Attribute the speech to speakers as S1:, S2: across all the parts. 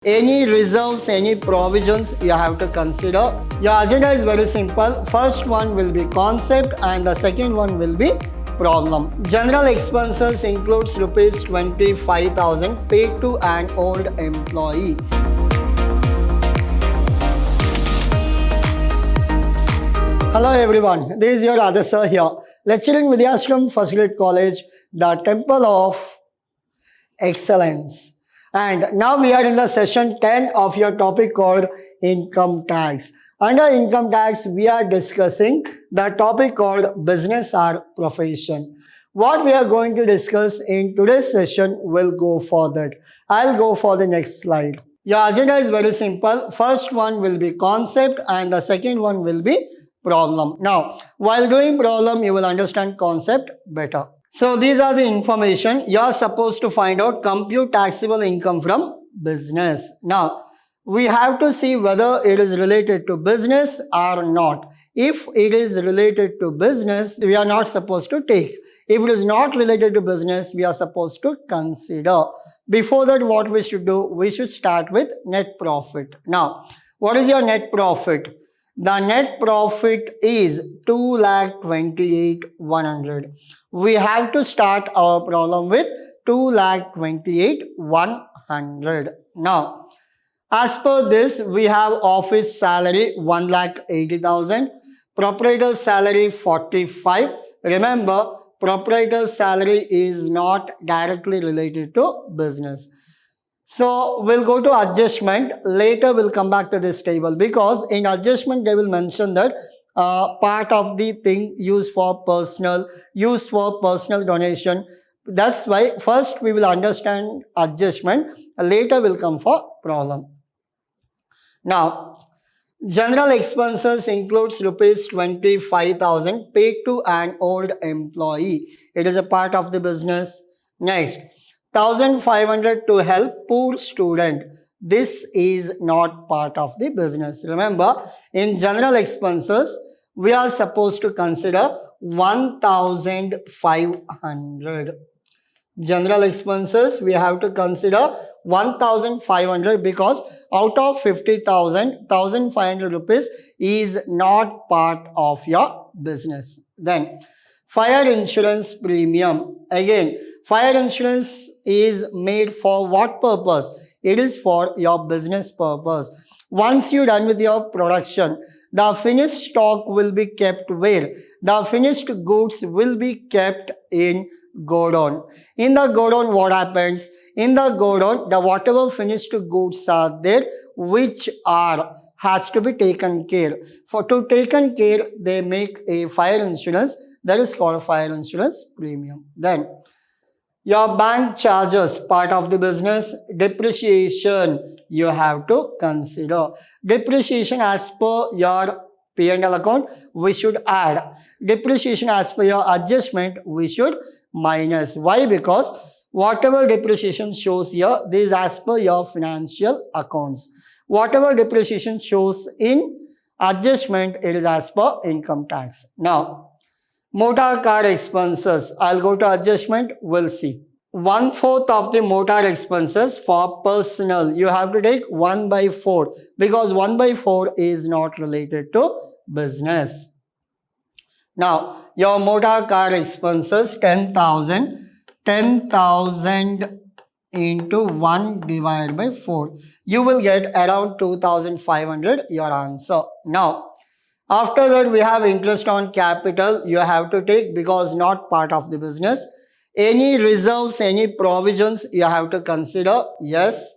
S1: Any reserves, any provisions you have to consider. Your agenda is very simple. First one will be concept and the second one will be problem. General expenses includes rupees 25,000 paid to an old employee. Hello everyone, this is your ALsir here, lecturing Vidhyaashram First Grade College, the Temple of Excellence. And now we are in the session 10 of your topic called income tax. Under income tax, we are discussing the topic called business or profession. What we are going to discuss in today's session will go for that. I'll go for the next slide. Your agenda is very simple. First one will be concept and the second one will be problem. Now, while doing problem, you will understand concept better. So these are the information you are supposed to find out. Compute taxable income from business. Now, we have to see whether it is related to business or not. If it is related to business, we are not supposed to take. If it is not related to business, we are supposed to consider. Before that, what we should do? We should start with net profit. Now, what is your net profit? The net profit is 2,28,100. We have to start our problem with 2,28,100. Now, as per this, we have office salary 1,80,000, proprietor's salary 45. Remember, proprietor's salary is not directly related to business. So we'll go to adjustment. Later we'll come back to this table because in adjustment they will mention that part of the thing used for personal donation. That's why first we will understand adjustment. Later we'll come for problem. Now, general expenses includes rupees 25,000 paid to an old employee. It is a part of the business. Next, 1,500 to help poor student. This is not part of the business. Remember, in general expenses, we are supposed to consider 1,500. General expenses, we have to consider 1,500 because out of 50,000, 1,500 rupees is not part of your business. Then, fire insurance premium. Again, fire insurance is made for what purpose? It is for your business purpose. Once you're done with your production, the finished stock will be kept where? The finished goods will be kept in godown. In the godown, what happens? In the godown, the whatever finished goods are there, which has to be taken care. To taken care, they make a fire insurance that is called fire insurance premium. Then, your bank charges, part of the business. Depreciation, you have to consider. Depreciation as per your P&L account, we should add. Depreciation as per your adjustment, we should minus. Why? Because whatever depreciation shows here, this is as per your financial accounts. Whatever depreciation shows in adjustment, it is as per income tax. Now, motor car expenses. I'll go to adjustment. We'll see. 1/4 of the motor expenses for personal. You have to take 1/4 because 1/4 is not related to business. Now, your motor car expenses 10,000. 10,000 into 1 divided by 4. You will get around 2,500 your answer. Now, after that, we have interest on capital. You have to take because not part of the business. Any reserves, any provisions you have to consider. Yes.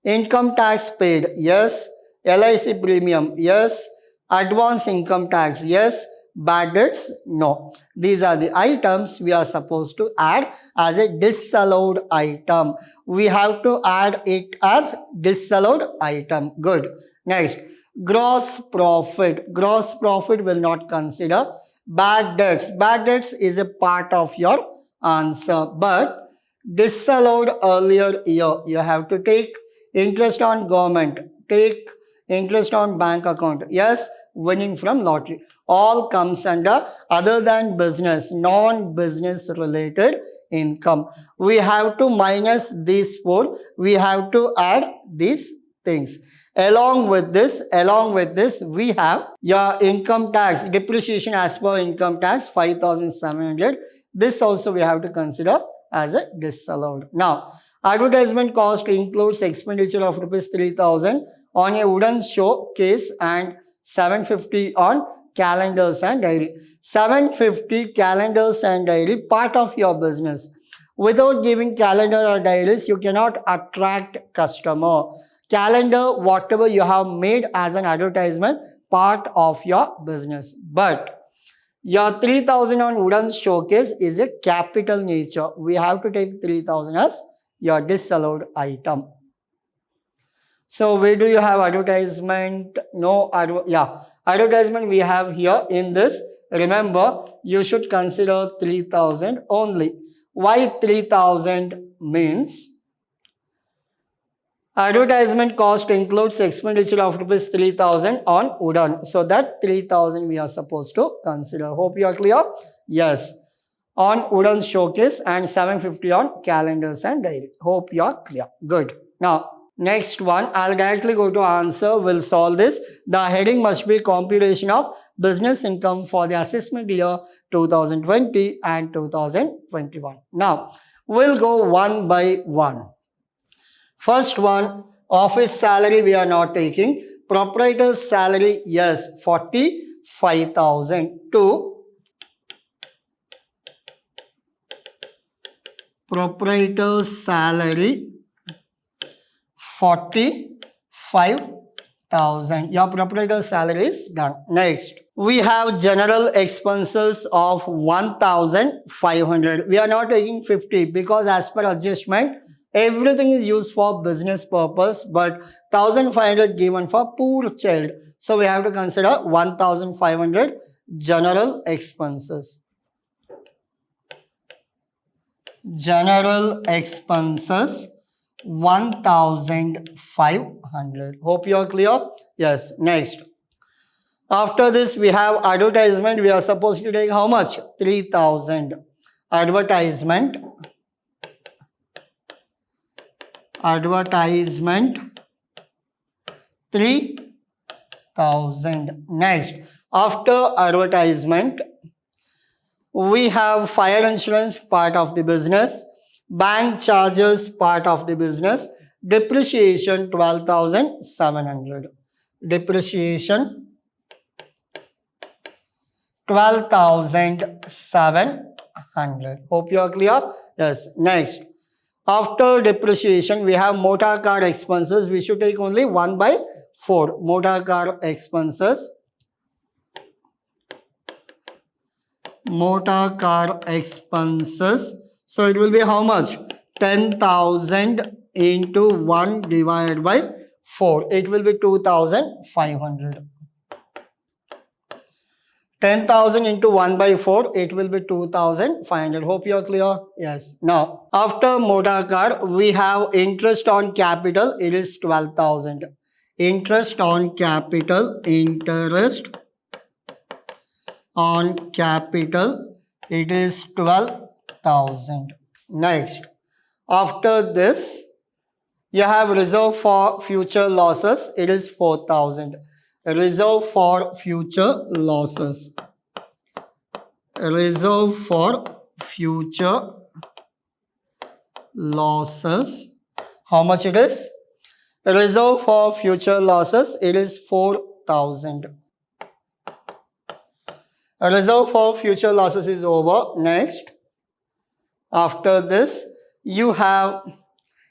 S1: Income tax paid. Yes. LIC premium. Yes. Advance income tax. Yes. Bad debts. No. These are the items we are supposed to add as a disallowed item. We have to add it as disallowed item. Good. Next. Gross profit. Gross profit will not consider. Bad debts. Bad debts is a part of your answer. But disallowed earlier year. You have to take interest on government. Take interest on bank account. Yes. winning from lottery. All comes under other than business, non-business related income. We have to minus these four. We have to add these things. Along with this, we have your income tax, depreciation as per income tax, 5,700. This also we have to consider as a disallowed. Now, advertisement cost includes expenditure of rupees 3,000 on a wooden showcase and 750 on calendars and diary. 750 calendars and diary, part of your business. Without giving calendar or diaries, you cannot attract customer. Calendar, whatever you have made as an advertisement, part of your business. But your 3,000 on wooden showcase is a capital nature. We have to take 3,000 as your disallowed item. So where do you have advertisement? No, advertisement we have here in this. Remember, you should consider 3,000 only. Why 3,000 means advertisement cost includes expenditure of rupees 3,000 on wooden. So that 3,000 we are supposed to consider. Hope you are clear? Yes. On wooden showcase and 750 on calendars and diary. Hope you are clear. Good. Now, next one, I'll directly go to answer. We'll solve this. The heading must be computation of business income for the assessment year 2020 and 2021. Now, we'll go one by one. First one, office salary we are not taking. Proprietor's salary, yes, 45,000 to proprietor's salary 45,000. Your proprietor's salary is done. Next, we have general expenses of 1,500. We are not taking 50 because as per adjustment, everything is used for business purpose, but 1,500 given for poor child. So we have to consider 1,500 general expenses. General expenses 1,500. Hope you are clear? Yes. Next. After this, we have advertisement. We are supposed to take how much? 3,000. Advertisement 3,000. Next, after advertisement, we have fire insurance, part of the business, bank charges, part of the business, depreciation 12,700. Depreciation 12,700. Hope you are clear? Yes. Next. After depreciation, we have motor car expenses. We should take only 1/4. Motor car expenses. Motor car expenses. So it will be how much? 10,000 into 1 divided by 4. It will be 2,500. 10,000 into 1/4, it will be 2,500. Hope you are clear? Yes. Now, after motor car, we have interest on capital. It is 12,000. Interest on capital. Interest on capital. It is 12,000. Next. After this, you have reserve for future losses. It is 4,000. Reserve for future losses. Reserve for future losses. How much it is? Reserve for future losses. It is 4,000. Reserve for future losses is over. Next. After this, you have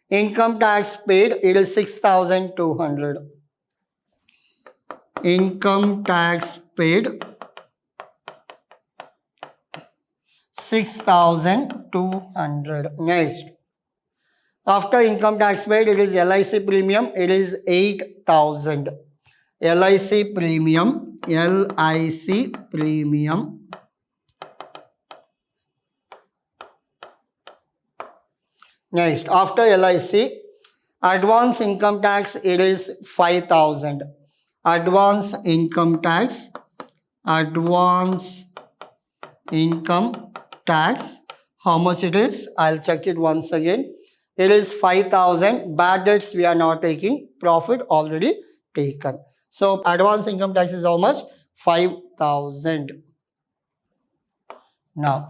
S1: income tax paid. It is 6,200. Income tax paid 6,200. Next, after income tax paid, it is LIC premium. It is 8,000. LIC premium. LIC premium. Next, after LIC, advance income tax. It is 5,000. advance income tax, advance income tax. How much it is? I'll check it once again. It is 5,000. Bad debts we are not taking. Profit already taken. So advance income tax is how much? 5,000. Now,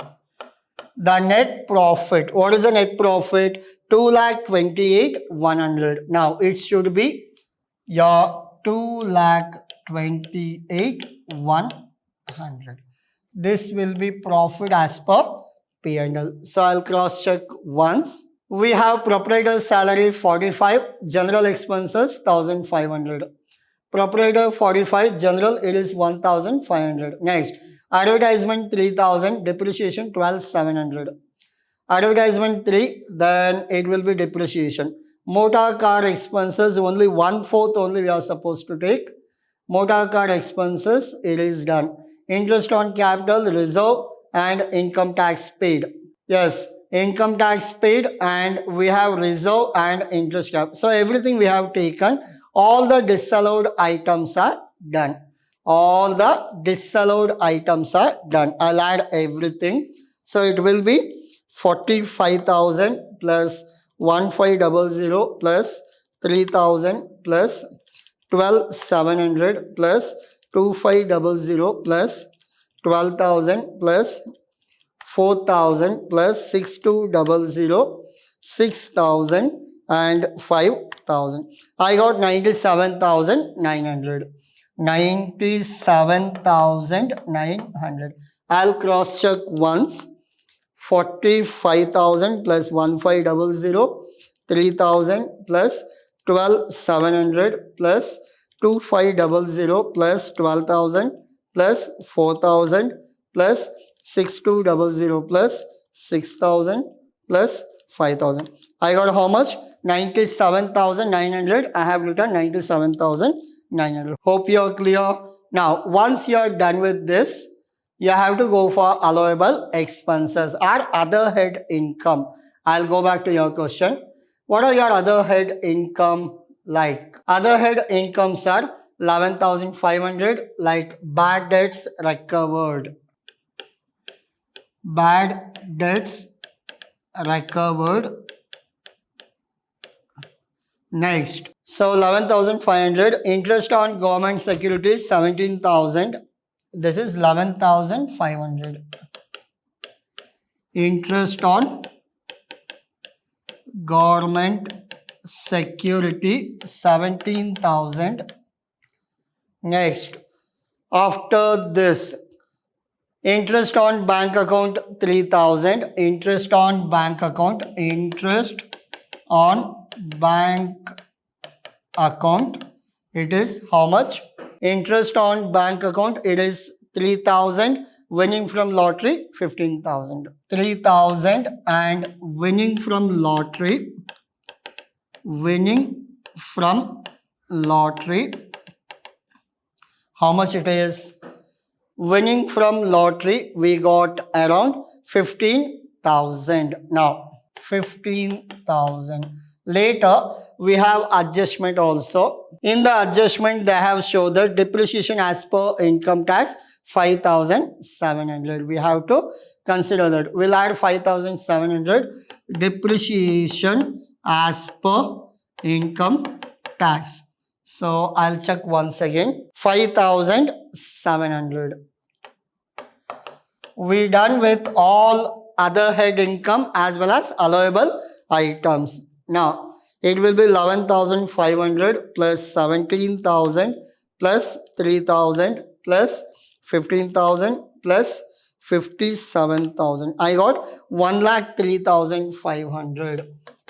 S1: the net profit. What is the net profit? 2,28,100. Now, it should be your 2,28,100. This will be profit as per P&L. So, I'll cross check once. We have proprietor salary 45, general expenses 1,500. Proprietor 45, general it is 1,500. Next, advertisement 3,000, depreciation 12,700. Advertisement 3, then it will be depreciation. Motor car expenses only 1/4 only we are supposed to take. Motor car expenses it is done. Interest on capital, reserve and income tax paid. Yes, income tax paid and we have reserve and interest cap. So everything we have taken. All the disallowed items are done. All the disallowed items are done. I'll add everything. So it will be 45,000 plus 1500 plus 3,000 plus 12,700 plus 2500 plus 12,000 plus 4,000 plus 6,200, 6,000 and 5,000. I got 97,900. 97,900. I'll cross check once. 45,000 plus 1500, 3,000 plus 12,700 plus 2500 plus 12,000 plus 4,000 plus 6,200 plus 6,000 plus 5,000. I got how much? 97,900. I have written 97,900. Hope you are clear. Now, once you are done with this, you have to go for allowable expenses or other head income. I'll go back to your question. What are your other head income like? Other head incomes are 11,500 like bad debts recovered. Bad debts recovered. Next, so 11,500. Interest on government securities 17,000. This is 11,500. Interest on government security 17,000. Next, after this, interest on bank account 3,000. Interest on bank account. Interest on bank account. It is how much? Interest on bank account. It is 3,000. Winning from lottery 15,000. 3,000 and winning from lottery. Winning from lottery. How much it is? Winning from lottery we got around 15,000. Now 15,000. Later we have adjustment also. In the adjustment they have shown the depreciation as per income tax 5,700. We have to consider that. We'll add 5,700 depreciation as per income tax. So I'll check once again. 5,700. We done with all other head income as well as allowable items. Now, it will be 11,500 plus 17,000 plus 3,000 plus 15,000 plus 57,000. I got 1,03,500.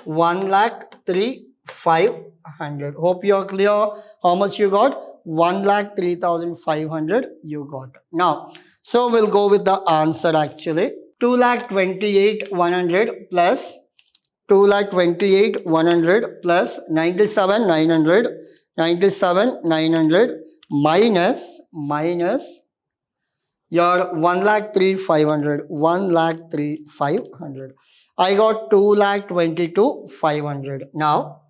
S1: 1,03,500. Hope you are clear. How much you got? 1,03,500 you got. Now, so we'll go with the answer actually. 2,28,100 plus 2,28,100 plus 97,900, 97,900 minus your 1,03,500, 1,03,500. I got 2,22,500. Now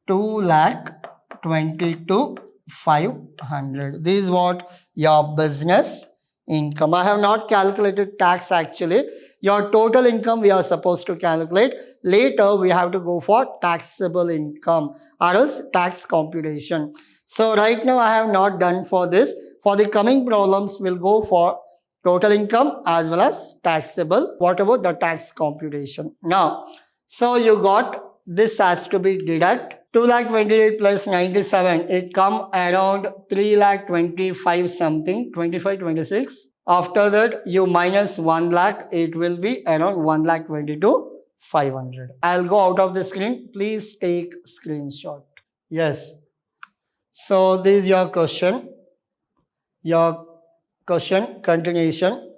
S1: 2,22,500. 500. This is what your business income. I have not calculated tax actually. Your total income we are supposed to calculate. Later we have to go for taxable income or else tax computation. So right now I have not done for this. For the coming problems we'll go for total income as well as taxable. What about the tax computation? Now, so you got this has to be deduct 2,28,000 plus 97, it come around 3,25,000 something, 25, 26. After that, you minus 1 lakh, it will be around 1,22,500. I'll go out of the screen. Please take screenshot. Yes. So this is your question. Your question continuation.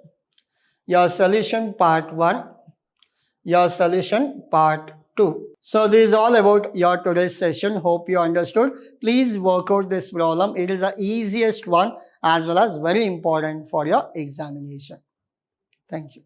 S1: Your solution part 1. Your solution part 2. So this is all about your today's session. Hope you understood. Please work out this problem. It is the easiest one as well as very important for your examination. Thank you.